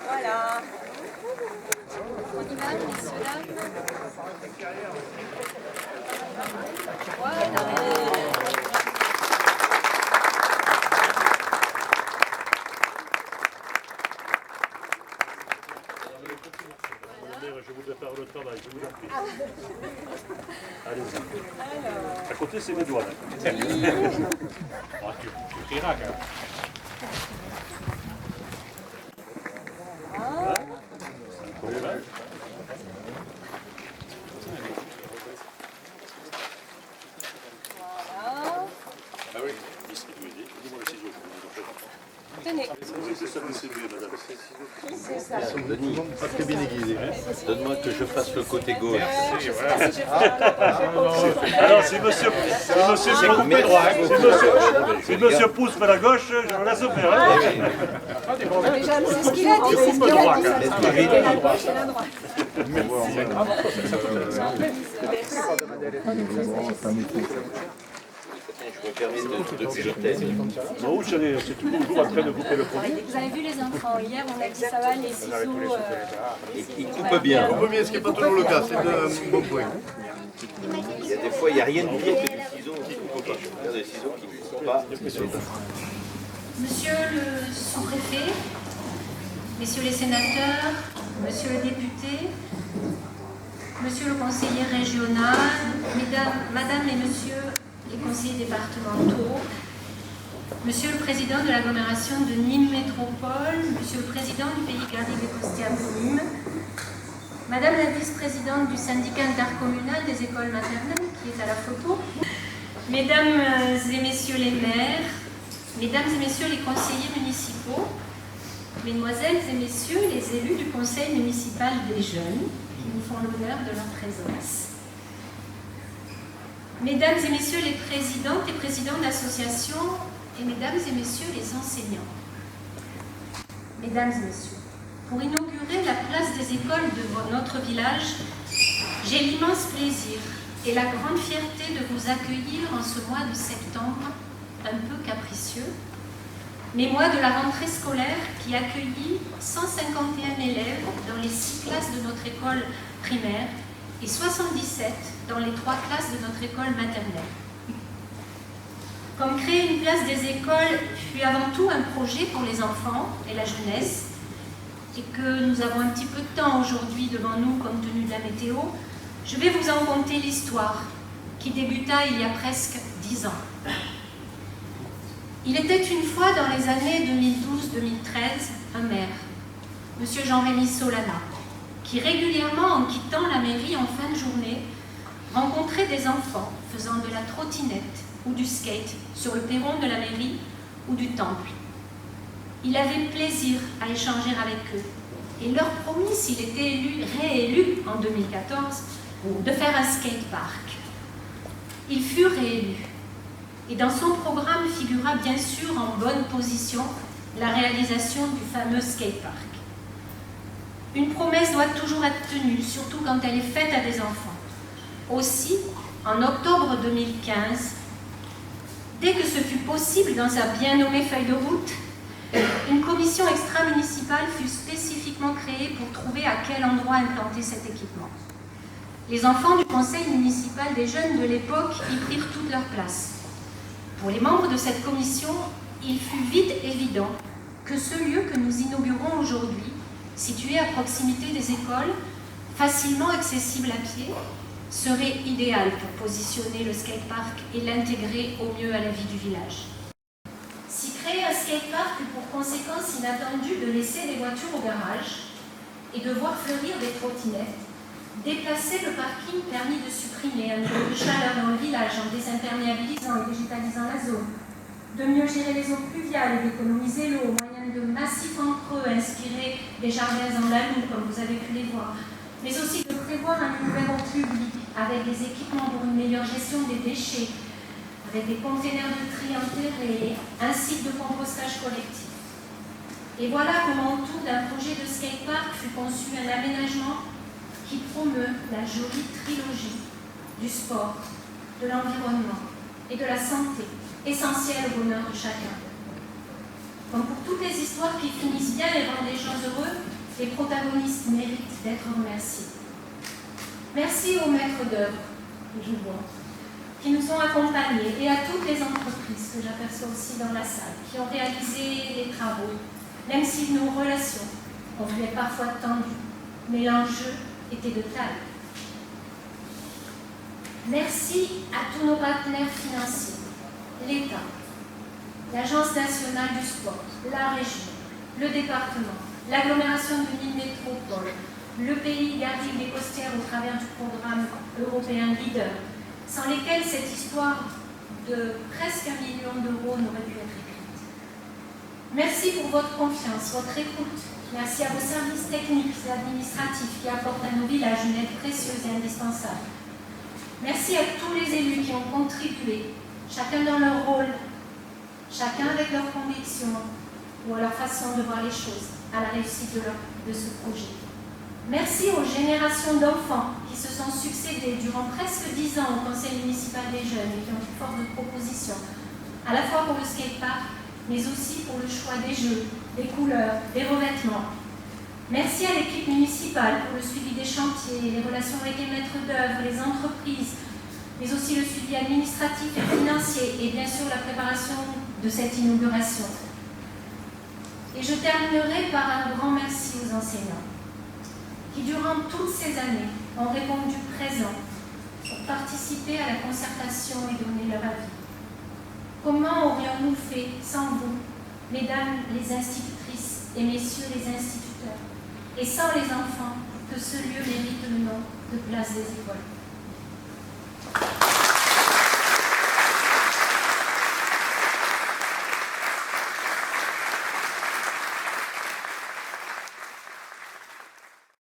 Voilà. On y va, messieurs, dames. Voilà. Je voudrais faire le travail, je vous en prie. Allez-y. À côté, c'est mes doigts. Là. Tu crieras, quand même. Ah oui, distribuer. Dis-moi le ciseau. Tenez. C'est ça, distribuer, madame. C'est ça. Denis, pas très bien aiguisé. Donne-moi que je fasse le côté gauche. Alors, si monsieur pousse vers la gauche, je vous laisse faire. Hein. Déjà, c'est ce qu'il a dit, c'est ce qu'il a dit. C'est la gauche et la droite. Je me permets de piloter. Non, c'est toujours en train de couper le produit. Vous avez vu les enfants, hier on a dit ça va, les ciseaux... Il coupe bien. On peut bien, ce qui n'est pas toujours le cas, c'est un bon point. Il y a des fois, il n'y a rien de pire que des ciseaux qui ne coupent pas. Je regarde des ciseaux qui ne coupent pas. Monsieur le sous-préfet, messieurs les sénateurs, monsieur le député, monsieur le conseiller régional, madame et monsieur les conseillers départementaux, monsieur le président de l'agglomération de Nîmes Métropole, monsieur le président du pays Garrigue et Costia de Nîmes, madame la vice-présidente du syndicat intercommunal des écoles maternelles qui est à la photo, mesdames et messieurs les maires, mesdames et messieurs les conseillers municipaux, mesdemoiselles et messieurs les élus du conseil municipal des jeunes qui nous font l'honneur de leur présence. Mesdames et messieurs les présidentes et présidents d'associations et mesdames et messieurs les enseignants. Mesdames et messieurs, pour inaugurer la place des écoles de notre village, j'ai l'immense plaisir et la grande fierté de vous accueillir en ce mois de septembre un peu capricieux, mais mois de la rentrée scolaire qui accueillit 151 élèves dans les 6 classes de notre école primaire et 77 dans les 3 classes de notre école maternelle. Comme créer une place des écoles fut avant tout un projet pour les enfants et la jeunesse, et que nous avons un petit peu de temps aujourd'hui devant nous compte tenu de la météo, je vais vous en conter l'histoire qui débuta il y a presque 10 ans. Il était une fois dans les années 2012-2013 un maire, M. Jean-Rémy Solana, qui régulièrement, en quittant la mairie en fin de journée, rencontrait des enfants faisant de la trottinette ou du skate sur le perron de la mairie ou du temple. Il avait plaisir à échanger avec eux et leur promit, s'il était réélu en 2014, de faire un skatepark. Il fut réélu et dans son programme figura bien sûr en bonne position la réalisation du fameux skatepark. Une promesse doit toujours être tenue, surtout quand elle est faite à des enfants. Aussi, en octobre 2015, dès que ce fut possible dans sa bien nommée feuille de route, une commission extra-municipale fut spécifiquement créée pour trouver à quel endroit implanter cet équipement. Les enfants du conseil municipal des jeunes de l'époque y prirent toute leur place. Pour les membres de cette commission, il fut vite évident que ce lieu que nous inaugurons aujourd'hui, situé à proximité des écoles, facilement accessible à pied, serait idéal pour positionner le skatepark et l'intégrer au mieux à la vie du village. Si créer un skatepark eut pour conséquence inattendue de laisser des voitures au garage et de voir fleurir des trottinettes, déplacer le parking permit de supprimer un niveau de chaleur dans le village en désimperméabilisant et végétalisant la zone, de mieux gérer les eaux pluviales et d'économiser l'eau au moyen de massifs en creux inspirés des jardins andalous, comme vous avez pu les voir, mais aussi de prévoir un ouvert au public avec des équipements pour une meilleure gestion des déchets, avec des containers de tri enterrés, un site de compostage collectif. Et voilà comment autour d'un projet de skatepark fut conçu un aménagement qui promeut la jolie trilogie du sport, de l'environnement et de la santé, essentielle au bonheur de chacun. Comme pour toutes les histoires qui finissent bien et rendent les gens heureux, les protagonistes méritent d'être remerciés. Merci aux maîtres d'œuvre, que je vois, qui nous ont accompagnés, et à toutes les entreprises que j'aperçois aussi dans la salle, qui ont réalisé les travaux, même si nos relations ont pu être parfois tendues, mais l'enjeu était de taille. Merci à tous nos partenaires financiers, l'État, l'Agence nationale du sport, la région, le département, l'agglomération de Nîmes Métropole, le pays Garrigue des Costières au travers du programme européen Leader, sans lesquels cette histoire de presque 1 million d'euros n'aurait pu être écrite. Merci pour votre confiance, votre écoute. Merci à vos services techniques et administratifs qui apportent à nos villages une aide précieuse et indispensable. Merci à tous les élus qui ont contribué, chacun dans leur rôle, chacun avec leurs convictions ou à leur façon de voir les choses, à la réussite de ce projet. Merci aux générations d'enfants qui se sont succédés durant presque 10 ans au Conseil municipal des jeunes et qui ont fait force de propositions, à la fois pour le skatepark, mais aussi pour le choix des jeux, des couleurs, des revêtements. Merci à l'équipe municipale pour le suivi des chantiers, les relations avec les maîtres d'œuvre, les entreprises, mais aussi le suivi administratif et financier et bien sûr la préparation de cette inauguration. Et je terminerai par un grand merci aux enseignants qui, durant toutes ces années, ont répondu présent pour participer à la concertation et donner leur avis. Comment aurions-nous fait sans vous, mesdames les institutrices et messieurs les instituteurs, et sans les enfants, pour que ce lieu mérite le nom de Place des Écoles?